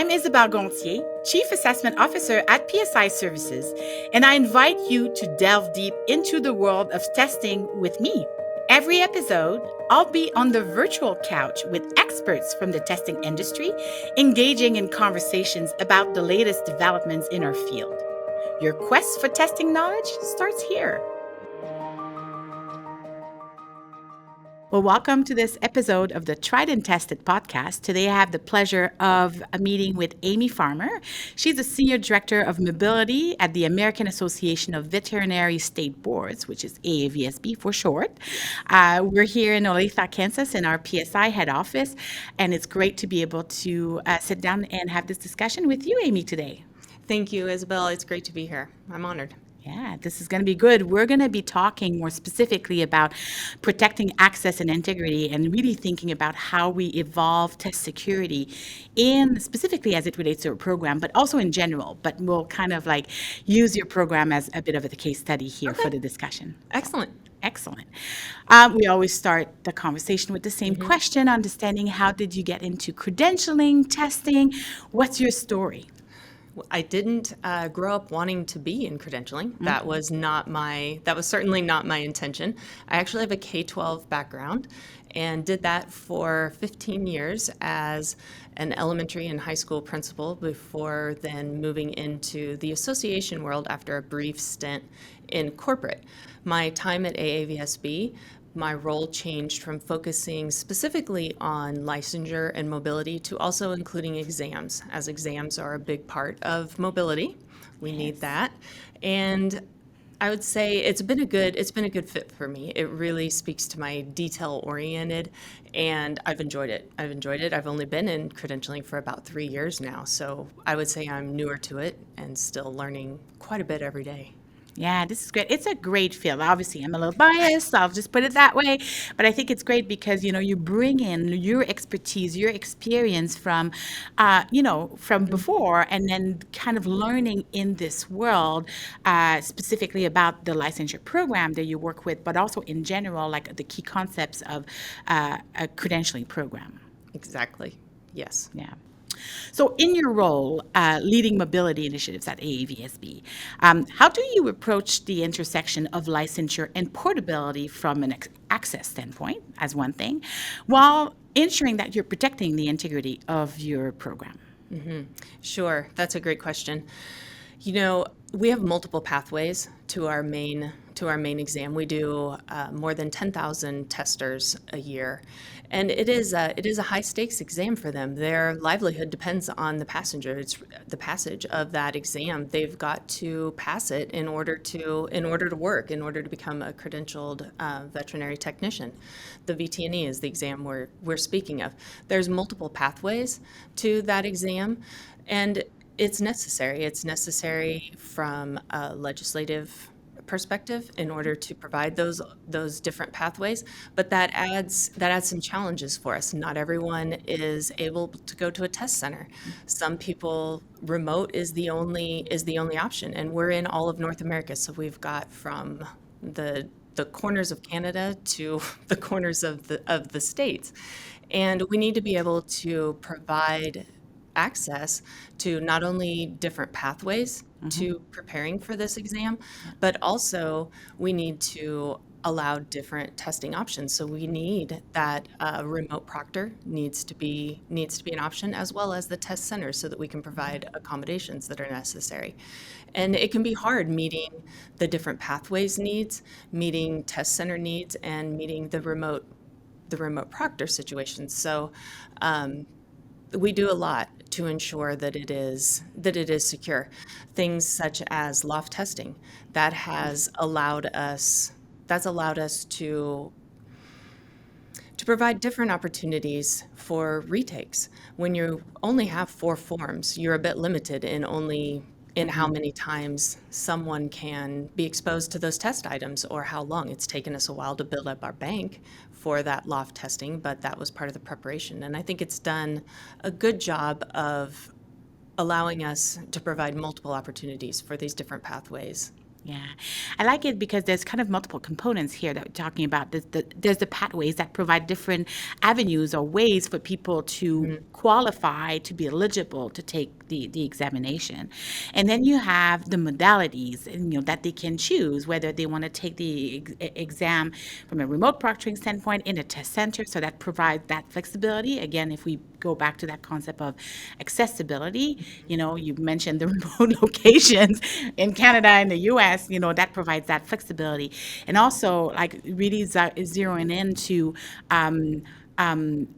I'm Isabelle Gonthier, Chief Assessment Officer at PSI Services, and I invite you to delve deep into the world of testing with me. Every episode, I'll be on the virtual couch with experts from the testing industry, engaging in conversations about the latest developments in our field. Your quest for testing knowledge starts here. Well, welcome to this episode of the Tried and Tested podcast. Today, I have the pleasure of a meeting with Amy Farmer. She's the Senior Director of Mobility at the American Association of Veterinary State Boards, which is AAVSB for short. We're here in Olathe, Kansas, in our PSI head office, and it's great to be able to sit down and have this discussion with you, Amy, today. Thank you, Isabelle. It's great to be here. I'm honored. Yeah, this is going to be good. We're going to be talking more specifically about protecting access and integrity and really thinking about how we evolve test security specifically as it relates to a program, but also in general. But we'll kind of like use your program as a bit of a case study here for the discussion. Excellent. Excellent. We always start the conversation with the same question, understanding how did you get into credentialing, testing? What's your story? I didn't grow up wanting to be in credentialing. That was certainly not my intention. I actually have a K-12 background and did that for 15 years as an elementary and high school principal before then moving into the association world after a brief stint in corporate. My time at AAVSB, my role changed from focusing specifically on licensure and mobility to also including exams, as exams are a big part of mobility. We need that. And I would say it's been a good fit for me. It really speaks to my detail oriented, and I've enjoyed it. I've only been in credentialing for about 3 years now, so I would say I'm newer to it and still learning quite a bit every day. Yeah, this is great. It's a great field. Obviously, I'm a little biased, so I'll just put it that way. But I think it's great because, you bring in your expertise, your experience from, from before, and then kind of learning in this world, specifically about the licensure program that you work with, but also in general, like the key concepts of a credentialing program. Exactly. Yes. Yeah. So in your role leading mobility initiatives at AAVSB, how do you approach the intersection of licensure and portability from an access standpoint, as one thing, while ensuring that you're protecting the integrity of your program? Sure. That's a great question. We have multiple pathways to our main exam. We do more than 10,000 testers a year, and it is a high stakes exam for them. Their livelihood depends on the passenger. It's the passage of that exam. They've got to pass it in order to work, in order to become a credentialed veterinary technician. The VT&E is the exam we're speaking of. There's multiple pathways to that exam, and it's necessary. It's necessary from a legislative perspective in order to provide those different pathways, but that adds some challenges for us. Not everyone is able to go to a test center. Some people, remote is the only option, and we're in all of North America, so we've got from the corners of Canada to the corners of the states, and we need to be able to provide access to not only different pathways to preparing for this exam, but also we need to allow different testing options. So we need that remote proctor needs to be an option, as well as the test center, so that we can provide accommodations that are necessary. And it can be hard meeting the different pathways needs, meeting test center needs, and meeting the remote proctor situations. So we do a lot to ensure that it is secure. Things such as LOFT testing that has allowed us to provide different opportunities for retakes. When you only have 4 forms, you're a bit limited in how many times someone can be exposed to those test items, or how long. It's taken us a while to build up our bank for that LOFT testing, but that was part of the preparation. And I think it's done a good job of allowing us to provide multiple opportunities for these different pathways. Yeah, I like it because there's kind of multiple components here that we're talking about. There's the pathways that provide different avenues or ways for people to qualify to be eligible to take the examination. And then you have the modalities, and, that they can choose, whether they want to take the exam from a remote proctoring standpoint in a test center. So that provides that flexibility. Again, if we go back to that concept of accessibility, you mentioned the remote locations in Canada and the US, that provides that flexibility. And also, like, really zeroing into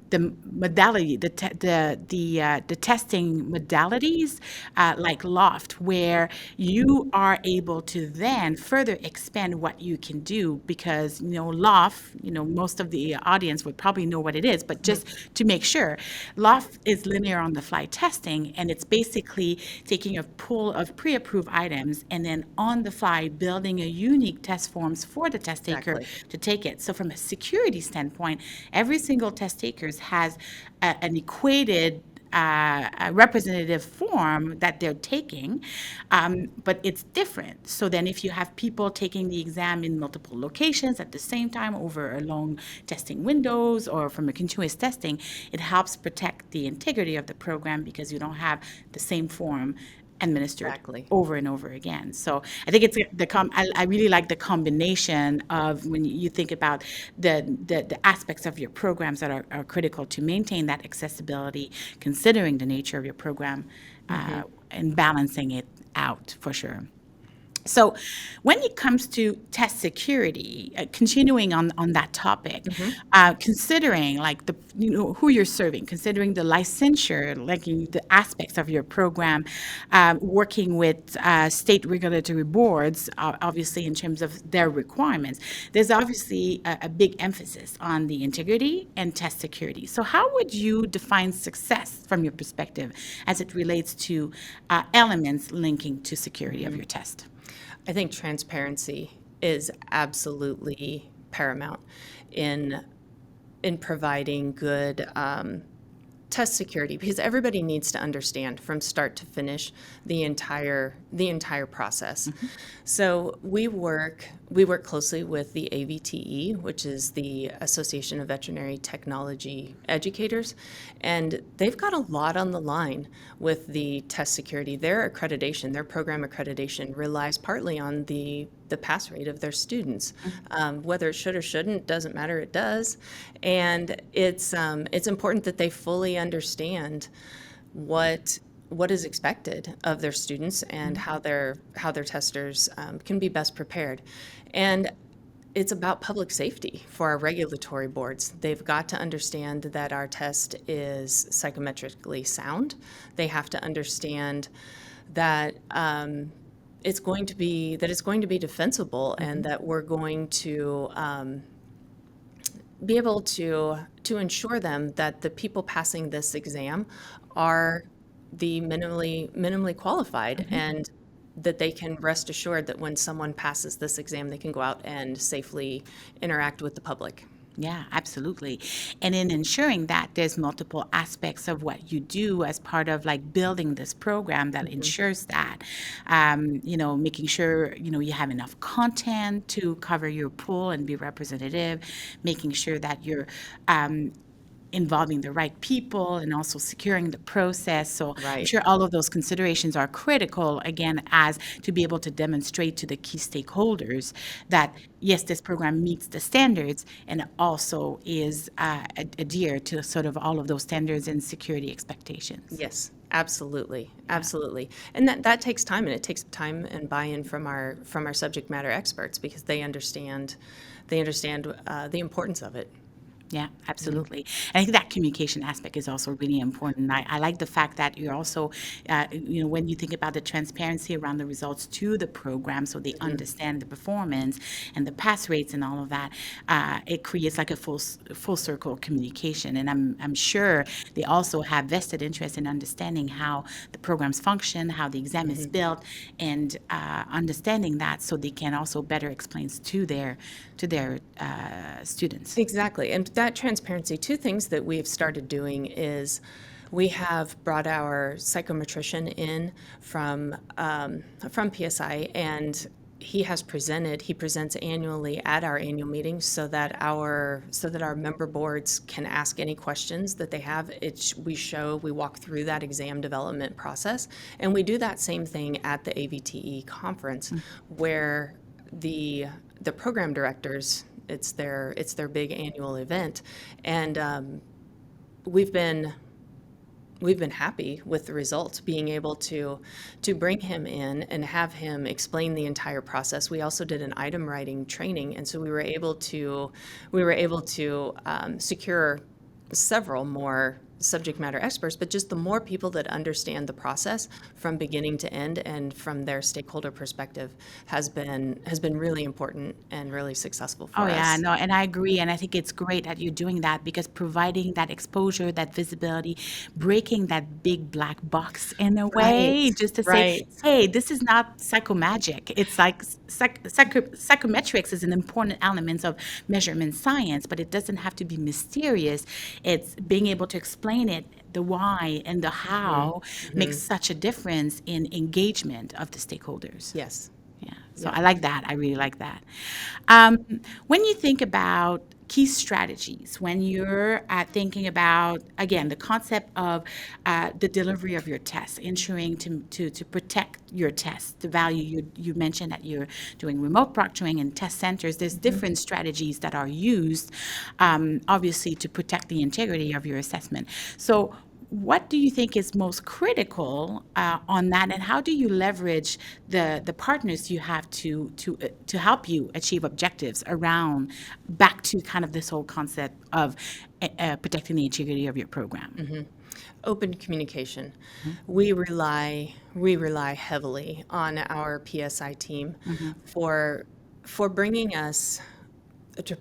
the modality, the testing modalities, like LOFT, where you are able to then further expand what you can do, because LOFT, most of the audience would probably know what it is, but just to make sure, LOFT is linear on the fly testing, and it's basically taking a pool of pre-approved items and then on the fly building a unique test forms for the test taker Exactly. to take it. So from a security standpoint, every single test takers has an equated a representative form that they're taking, but it's different. So then if you have people taking the exam in multiple locations at the same time over a long testing windows or from a continuous testing, it helps protect the integrity of the program because you don't have the same form administered Exactly. over and over again. So I think it's I really like the combination of when you think about the aspects of your programs that are critical to maintain that accessibility, considering the nature of your program, and balancing it out for sure. So when it comes to test security, continuing on that topic, considering like who you're serving, considering the licensure, like the aspects of your program, working with state regulatory boards, obviously in terms of their requirements, there's obviously a big emphasis on the integrity and test security. So how would you define success from your perspective as it relates to elements linking to security of your test? I think transparency is absolutely paramount in providing good test security, because everybody needs to understand from start to finish the entire process. So we work closely with the AVTE, which is the Association of Veterinary Technology Educators, and they've got a lot on the line with the test security. Their program accreditation relies partly on the pass rate of their students. Whether it should or shouldn't, doesn't matter, it does. And it's important that they fully understand what is expected of their students and how their testers can be best prepared. And it's about public safety for our regulatory boards. They've got to understand that our test is psychometrically sound. They have to understand that it's going to be defensible, and that we're going to be able to ensure them that the people passing this exam are the minimally qualified, and that they can rest assured that when someone passes this exam, they can go out and safely interact with the public. Yeah, absolutely. And in ensuring that, there's multiple aspects of what you do as part of like building this program that ensures that, making sure, you have enough content to cover your pool and be representative, making sure that you're involving the right people and also securing the process. So I'm Right. sure all of those considerations are critical, again, as to be able to demonstrate to the key stakeholders that, yes, this program meets the standards and it also is adhere to sort of all of those standards and security expectations. Yes, absolutely, absolutely. And that takes time, and it takes time and buy-in from our subject matter experts, because they understand the importance of it. Yeah, absolutely. And I think that communication aspect is also really important. I like the fact that you're also, when you think about the transparency around the results to the program, so they understand the performance and the pass rates and all of that, it creates like a full circle communication. And I'm sure they also have vested interest in understanding how the programs function, how the exam is built, and understanding that so they can also better explain to their students. Exactly. And that transparency, two things that we've started doing is we have brought our psychometrician in from PSI, and he presents annually at our annual meetings so that our member boards can ask any questions that they have. We walk through that exam development process, and we do that same thing at the AVTE conference, where the program directors, it's their big annual event, and we've been we've been happy with the results, being able to bring him in and have him explain the entire process. We also did an item writing training, and so we were able to secure several more subject matter experts, but just the more people that understand the process from beginning to end and from their stakeholder perspective has been really important and really successful Oh for yeah, us. no, and I agree, and I think it's great that you're doing that because providing that exposure, that visibility, breaking that big black box in a Right, way, just to say, right. hey, this is not psychomagic. It's like psychometrics is an important element of measurement science, but it doesn't have to be mysterious. It's being able to explain it. The why and the how makes such a difference in engagement of the stakeholders. Yes. Yeah, so Yep. I like that. I really like that. When you think about key strategies, when you're thinking about, again, the concept of the delivery of your tests, ensuring to protect your tests, the value you mentioned that you're doing remote proctoring and test centers, there's different strategies that are used, obviously, to protect the integrity of your assessment. So, what do you think is most critical on that, and how do you leverage the partners you have to help you achieve objectives around back to kind of this whole concept of protecting the integrity of your program? Open communication. Mhm, We rely heavily on our PSI team mhm, for for bringing us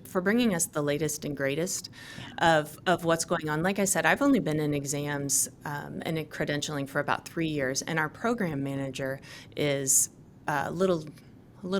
for bringing us the latest and greatest yeah, of what's going on. Like I said, I've only been in exams and in credentialing for about 3 years, and our program manager is a little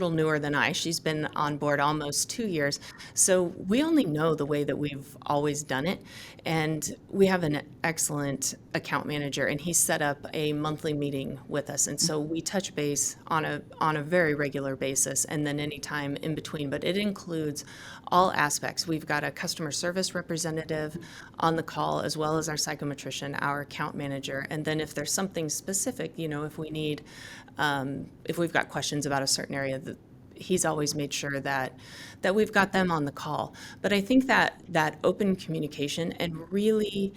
newer than I. She's been on board almost 2 years. So we only know the way that we've always done it. And we have an excellent account manager, and he set up a monthly meeting with us. And so we touch base on a very regular basis, and then anytime in between. But it includes all aspects. We've got a customer service representative on the call, as well as our psychometrician, our account manager. And then if there's something specific, if we need, if we've got questions about a certain area, he's always made sure that we've got them on the call. But I think that open communication and really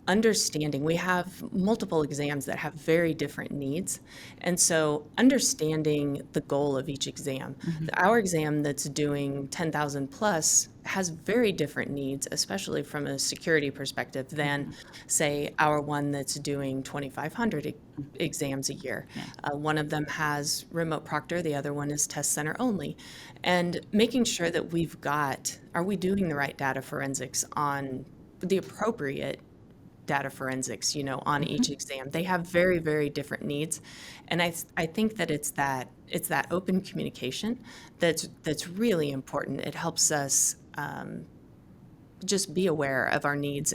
understanding, we have multiple exams that have very different needs, and so understanding the goal of each exam. mhm, Our exam that's doing 10,000 plus has very different needs, especially from a security perspective, than mhm, say our one that's doing 2,500 exams a year. yeah. One of them has remote proctor, the other one is test center only, and making sure that are we doing the right data forensics on the appropriate data forensics, on each exam. They have very, very different needs. And I think that it's that open communication that's really important. It helps us just be aware of our needs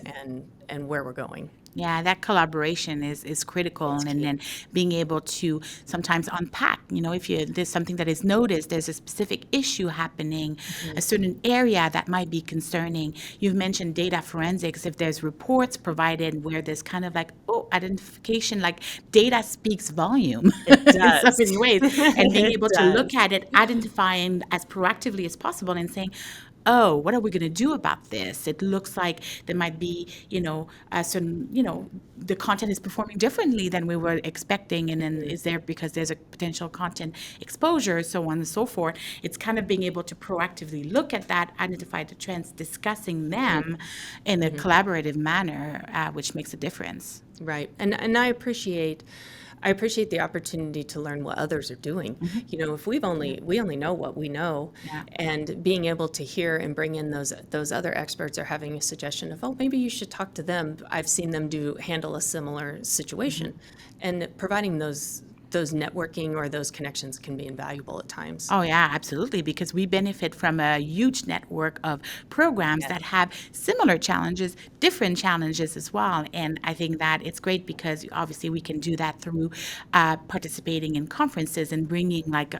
and where we're going. Yeah, that collaboration is critical, It's and key. then being able to sometimes unpack. If there's something that is noticed, there's a specific issue happening, a certain area that might be concerning. You've mentioned data forensics. If there's reports provided where there's kind of like, oh, identification, like data speaks volume It in so does. many ways, and being It able to look does. at it, identifying as proactively as possible, and saying, oh, what are we going to do about this? It looks like there might be, a certain, the content is performing differently than we were expecting. And then is there because there's a potential content exposure, so on and so forth. It's kind of being able to proactively look at that, identify the trends, discussing them in a collaborative manner, which makes a difference. Right. And I appreciate the opportunity to learn what others are doing. Hmm. If we only know what we know, Yeah. and being able to hear and bring in those other experts, or having a suggestion of, oh, maybe you should talk to them. I've seen them handle a similar situation, and providing those networking or those connections can be invaluable at times. Oh, yeah, absolutely. Because we benefit from a huge network of programs Yes. that have similar challenges, different challenges as well. And I think that it's great because obviously we can do that through participating in conferences and bringing like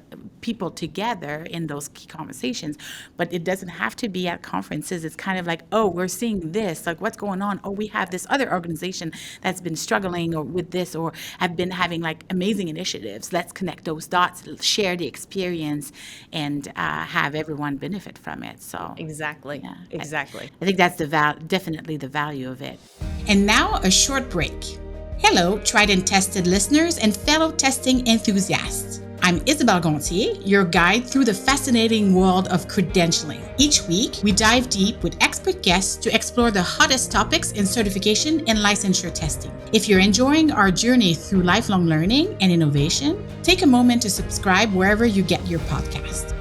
people together in those key conversations. But it doesn't have to be at conferences. It's kind of like, oh, we're seeing this, like what's going on? Oh, we have this other organization that's been struggling or with this, or have been having like amazing initiatives. Let's connect those dots, share the experience, and have everyone benefit from it. So Exactly. yeah, Exactly. I think that's definitely the value of it. And now a short break. Hello, tried and tested listeners and fellow testing enthusiasts. I'm Isabelle Gonthier, your guide through the fascinating world of credentialing. Each week, we dive deep with expert guests to explore the hottest topics in certification and licensure testing. If you're enjoying our journey through lifelong learning and innovation, take a moment to subscribe wherever you get your podcast.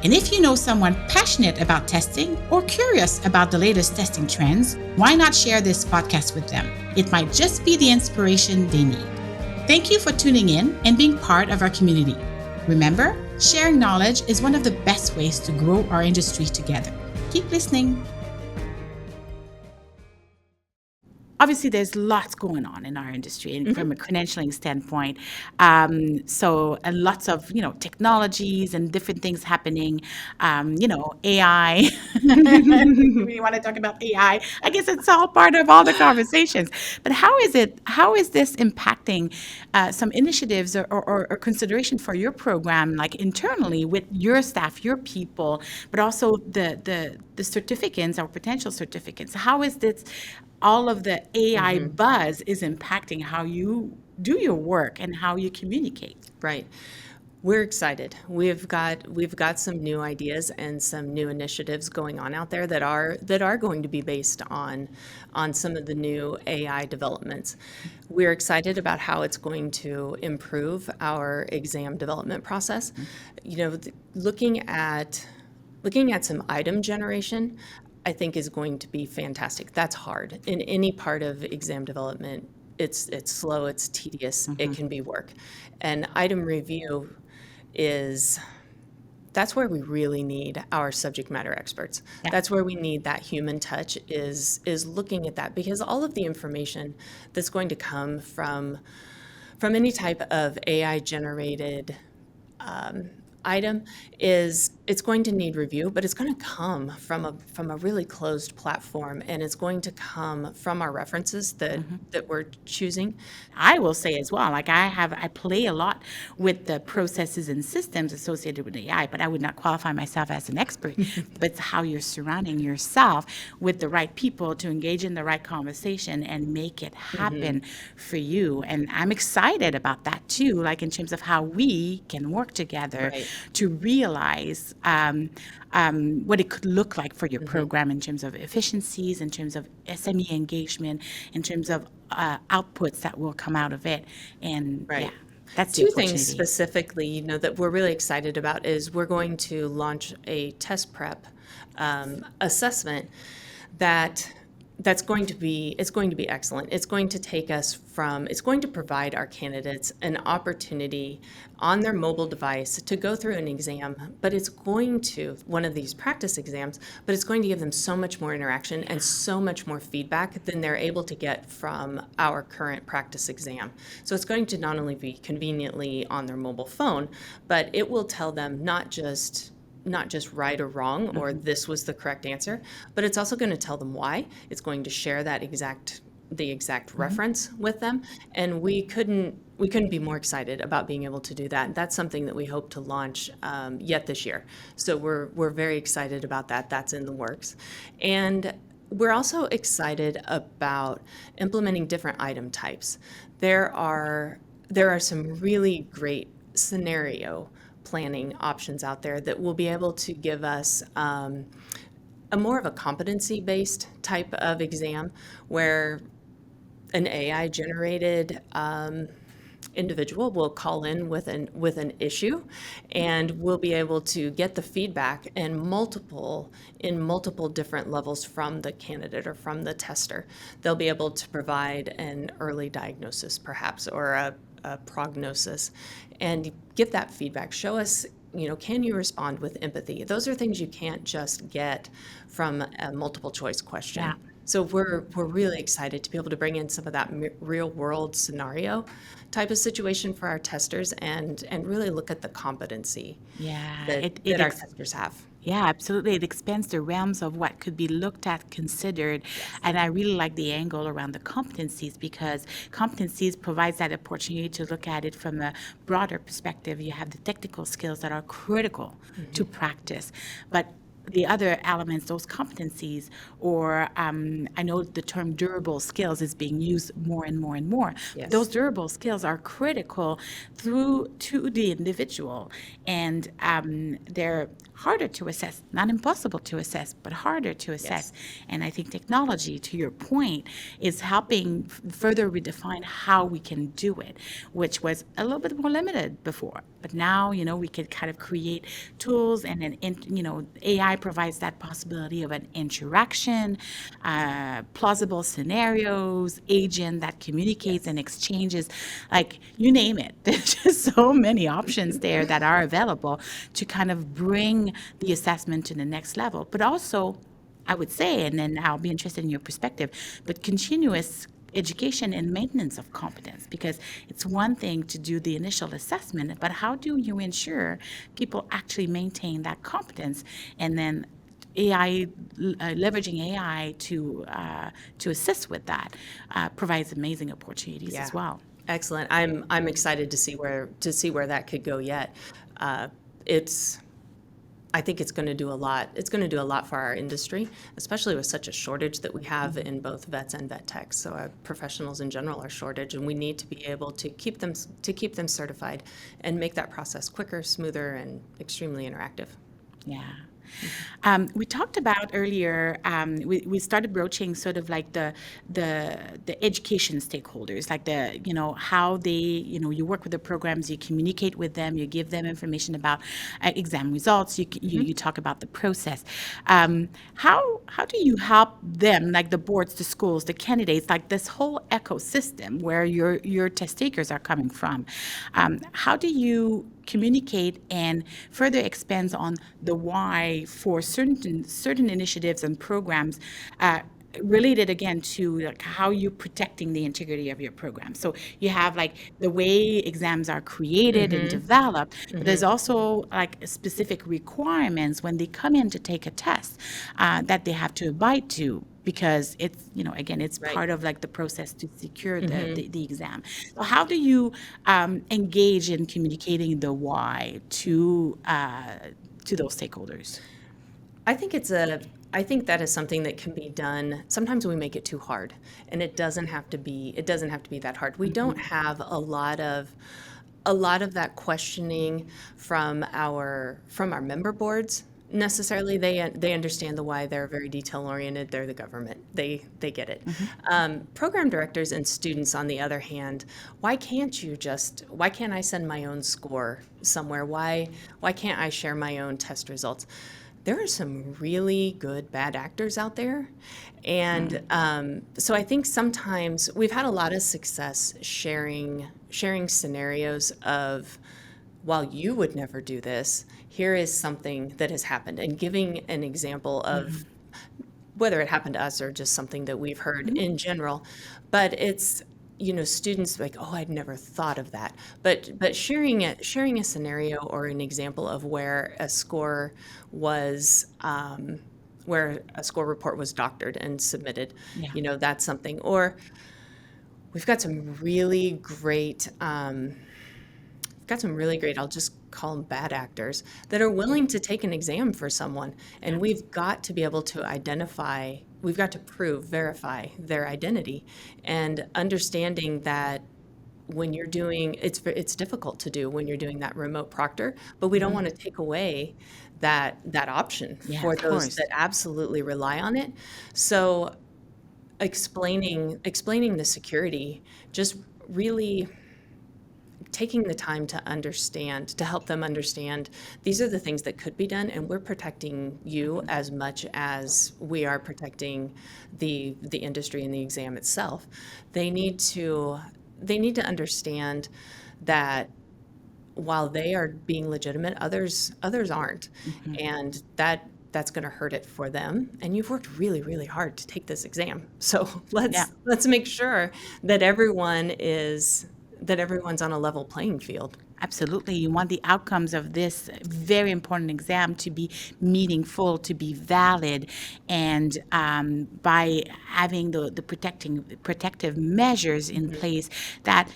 And if you know someone passionate about testing or curious about the latest testing trends, why not share this podcast with them? It might just be the inspiration they need. Thank you for tuning in and being part of our community. Remember, sharing knowledge is one of the best ways to grow our industry together. Keep listening. Obviously, there's lots going on in our industry and from a credentialing standpoint. So lots of, technologies and different things happening. AI. We want to talk about AI. I guess it's all part of all the conversations. But how is this impacting some initiatives or consideration for your program, like internally with your staff, your people, but also the certificates or potential certificates? How is this? All of the AI buzz is impacting how you do your work and how you communicate. Right. We're excited. We've got some new ideas and some new initiatives going on out there that are going to be based on some of the new AI developments. We're excited about how it's going to improve our exam development process. Looking at some item generation, I think is going to be fantastic. That's hard. In any part of exam development, it's slow, it's tedious, it can be work. And item review that's where we really need our subject matter experts. Yeah. That's where we need that human touch is looking at that, because all of the information that's going to come from any type of AI generated item it's going to need review, but it's going to come from a really closed platform, and it's going to come from our references that we're choosing. I will say as well, like I play a lot with the processes and systems associated with AI, but I would not qualify myself as an expert. But it's how you're surrounding yourself with the right people to engage in the right conversation and make it happen for you. And I'm excited about that too, like in terms of how we can work together Right. to realize what it could look like for your program in terms of efficiencies, in terms of SME engagement, in terms of outputs that will come out of it. And Right. yeah, that's the Two things opportunity. specifically, that we're really excited about is we're going to launch a test prep assessment that's going to be excellent. It's going to take us it's going to provide our candidates an opportunity on their mobile device to go through an exam, but it's going to, one of these practice exams, but it's going to give them so much more interaction and so much more feedback than they're able to get from our current practice exam. So it's going to not only be conveniently on their mobile phone, but it will tell them not just right or wrong, or this was the correct answer, but it's also going to tell them why. It's going to share the exact reference with them, and we couldn't be more excited about being able to do that. That's something that we hope to launch yet this year. So we're very excited about that. That's in the works, and we're also excited about implementing different item types. There are some really great scenario planning options out there that will be able to give us a more of a competency-based type of exam, where an AI generated individual will call in with an issue, and we'll be able to get the feedback in multiple different levels from the candidate or from the tester. They'll be able to provide an early diagnosis perhaps, or a prognosis, and give that feedback. Show us, can you respond with empathy? Those are things you can't just get from a multiple choice question. Yeah. So we're really excited to be able to bring in some of that real world scenario type of situation for our testers and really look at the competency Yeah, that our testers have. yeah, absolutely. It expands the realms of what could be looked at, considered, Yes. and I really like the angle around the competencies because competencies provides that opportunity to look at it from a broader perspective. You have the technical skills that are critical to practice, but the other elements, those competencies, or I know the term durable skills is being used more and more and more. But those Yes. durable skills are critical through to the individual, and they're harder to assess, not impossible to assess, but harder to assess. Yes. And I think technology, to your point, is helping further redefine how we can do it, which was a little bit more limited before. But now, we could kind of create tools, and then, AI provides that possibility of an interaction, plausible scenarios, agent that communicates and Yes. exchanges, like you name it. There's just so many options there that are available to kind of bring the assessment to the next level. But also, I would say, and then I'll be interested in your perspective, but continuous education and maintenance of competence, because it's one thing to do the initial assessment, but how do you ensure people actually maintain that competence, and then AI, leveraging AI to assist with that, provides amazing opportunities Yeah. as well. Excellent. I'm excited to see where that could go yet. It's I think it's going to do a lot. It's going to do a lot for our industry, especially with such a shortage that we have in both vets and vet techs. So our professionals in general are shortage, and we need to be able to keep them certified and make that process quicker, smoother, and extremely interactive. Yeah. We talked about earlier, we started broaching sort of like the education stakeholders, like how they, you work with the programs, you communicate with them, you give them information about exam results, you talk about the process. How do you help them, like the boards, the schools, the candidates, like this whole ecosystem where your test takers are coming from? How do you communicate and further expands on the why for certain initiatives and programs, related again to like how you're protecting the integrity of your program. So you have like the way exams are created and developed, but there's also like specific requirements when they come in to take a test, that they have to abide to, because it's, again, it's Right. part of like the process to secure the exam. So how do you engage in communicating the why to those stakeholders? I think I think that is something that can be done. Sometimes we make it too hard, and it doesn't have to be that hard. We don't have a lot of that questioning from our member boards necessarily. They understand the why. They're very detail oriented. They're the government. They get it. Program directors and students, on the other hand, why can't I send my own score somewhere? Why can't I share my own test results? There are some really good bad actors out there. And so I think sometimes we've had a lot of success sharing scenarios of, while you would never do this, here is something that has happened, and giving an example of whether it happened to us or just something that we've heard in general. But it's, students like, oh, I'd never thought of that. But sharing a scenario or an example of where a score report was doctored and submitted, Yeah. that's something. Or we've got some really great I'll just call them bad actors, that are willing to take an exam for someone. And we've got to be able to we've got to verify their identity, and understanding that when you're doing, it's difficult to do when you're doing that remote proctor, but we don't want to take away that option Yeah, for of those course. that absolutely rely on it. So explaining the security, just really taking the time to help them understand these are the things that could be done, and we're protecting you as much as we are protecting the industry and the exam itself. They need to understand that while they are being legitimate, others aren't, and that's going to hurt it for them. And you've worked really, really hard to take this exam. So Yeah. let's make sure that everyone's on a level playing field. Absolutely. You want the outcomes of this very important exam to be meaningful, to be valid. And by having the protective measures in place that,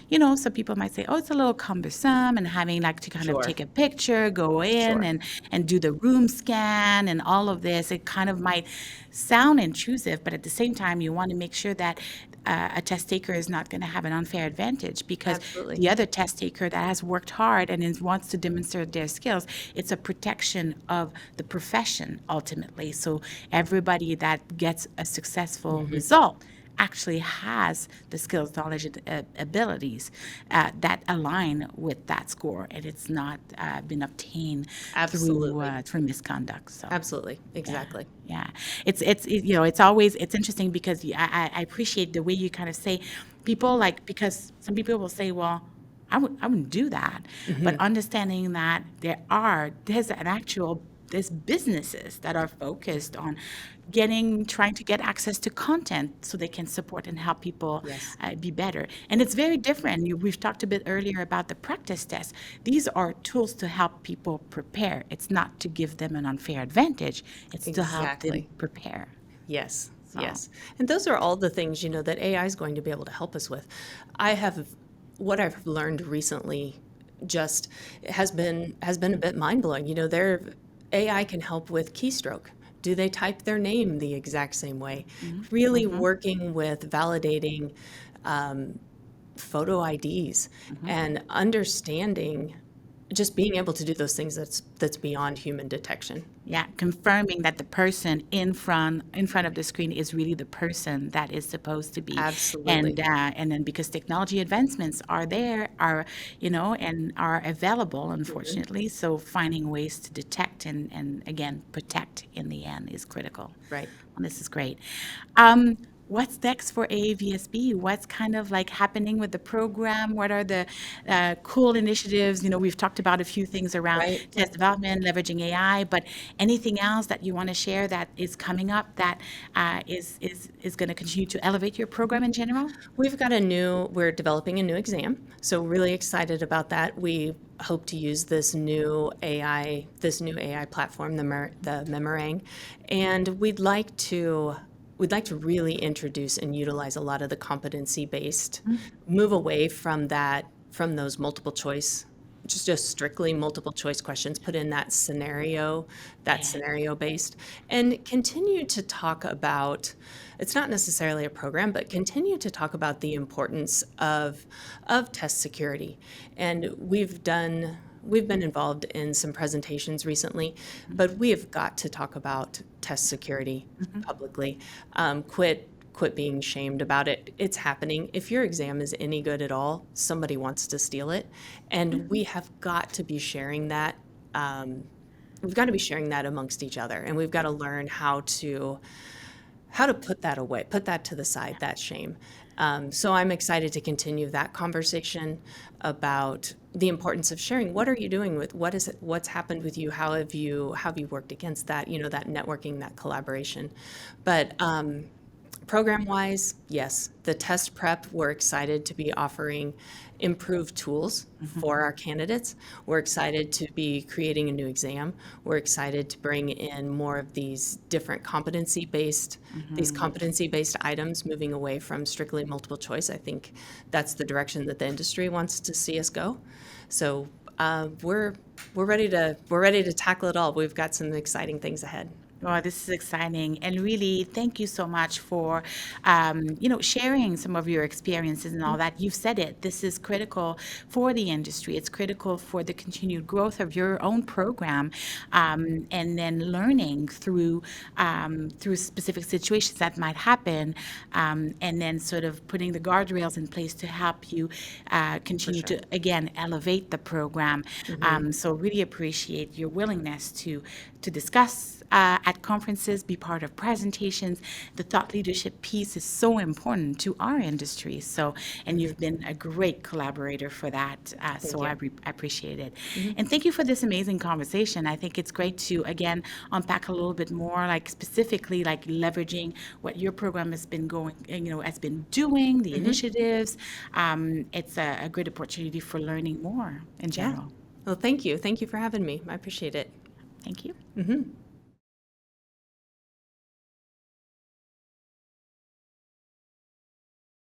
some people might say, oh, it's a little cumbersome, and having like to kind of Sure. take a picture, go in Sure. and do the room scan and all of this, it kind of might sound intrusive, but at the same time, you want to make sure that a test taker is not going to have an unfair advantage because Absolutely. the other test taker that has worked hard and wants to demonstrate their skills, it's a protection of the profession ultimately. So everybody that gets a successful result actually has the skills, knowledge, and abilities that align with that score, and it's not been obtained Absolutely. through misconduct. So Absolutely. Exactly. yeah, it's always it's interesting because I appreciate the way you kind of say people like because some people will say, well, I wouldn't do that, but understanding that there's businesses that are focused on trying to get access to content so they can support and help people Yes. be better. And it's very different. We've talked a bit earlier about the practice tests. These are tools to help people prepare. It's not to give them an unfair advantage. It's to help them Exactly. prepare. Yes, So, yes. And those are all the things, that AI is going to be able to help us with. What I've learned recently just has been a bit mind-blowing. AI can help with keystroke. Do they type their name the exact same way? Really working with validating photo IDs and understanding just being able to do those things that's beyond human detection. yeah, confirming that the person in front of the screen is really the person that is supposed to be, Absolutely. and then because technology advancements and are available, unfortunately, so finding ways to detect and again protect in the end is critical. Right. Well, this is great. What's next for AAVSB? What's kind of like happening with the program? What are the cool initiatives? We've talked about a few things around Right. test development, leveraging AI, but anything else that you want to share that is coming up that is going to continue to elevate your program in general? We're developing a new exam, so really excited about that. We hope to use this new AI platform, the Memerang, and we'd like to really introduce and utilize a lot of the competency-based, move away from those multiple choice, just strictly multiple choice questions, put in that Yeah. scenario based, and continue to talk about, it's not necessarily a program, but continue to talk about the importance of test security. And we've been involved in some presentations recently, but we have got to talk about test security publicly. Quit being shamed about it. It's happening. If your exam is any good at all, somebody wants to steal it, and we have got to be sharing that. We've got to be sharing that amongst each other, and we've got to learn how to put that away, put that to the side, that shame. So I'm excited to continue that conversation about the importance of sharing. What are you doing with what is it? What's happened with you? How have you worked against that? That networking, that collaboration. But program-wise, yes, the test prep, we're excited to be offering improved tools for our candidates. We're excited to be creating a new exam. We're excited to bring in more of these competency-based items, moving away from strictly multiple choice. I think that's the direction that the industry wants to see us go. So we're ready to tackle it all. We've got some exciting things ahead. Oh, this is exciting. And really, thank you so much for, sharing some of your experiences and all that. You've said it. This is critical for the industry. It's critical for the continued growth of your own program, and then learning through specific situations that might happen, and then sort of putting the guardrails in place to help you continue sure. to, again, elevate the program. So really appreciate your willingness to discuss at conferences, be part of presentations. The thought leadership piece is so important to our industry. So, and you've been a great collaborator for that. Thank So you. I appreciate it. And thank you for this amazing conversation. I think it's great to, again, unpack a little bit more, like specifically like leveraging what your program has been going, has been doing, the initiatives. It's a great opportunity for learning more in Yeah. general. Well, thank you. Thank you for having me. I appreciate it. Thank you.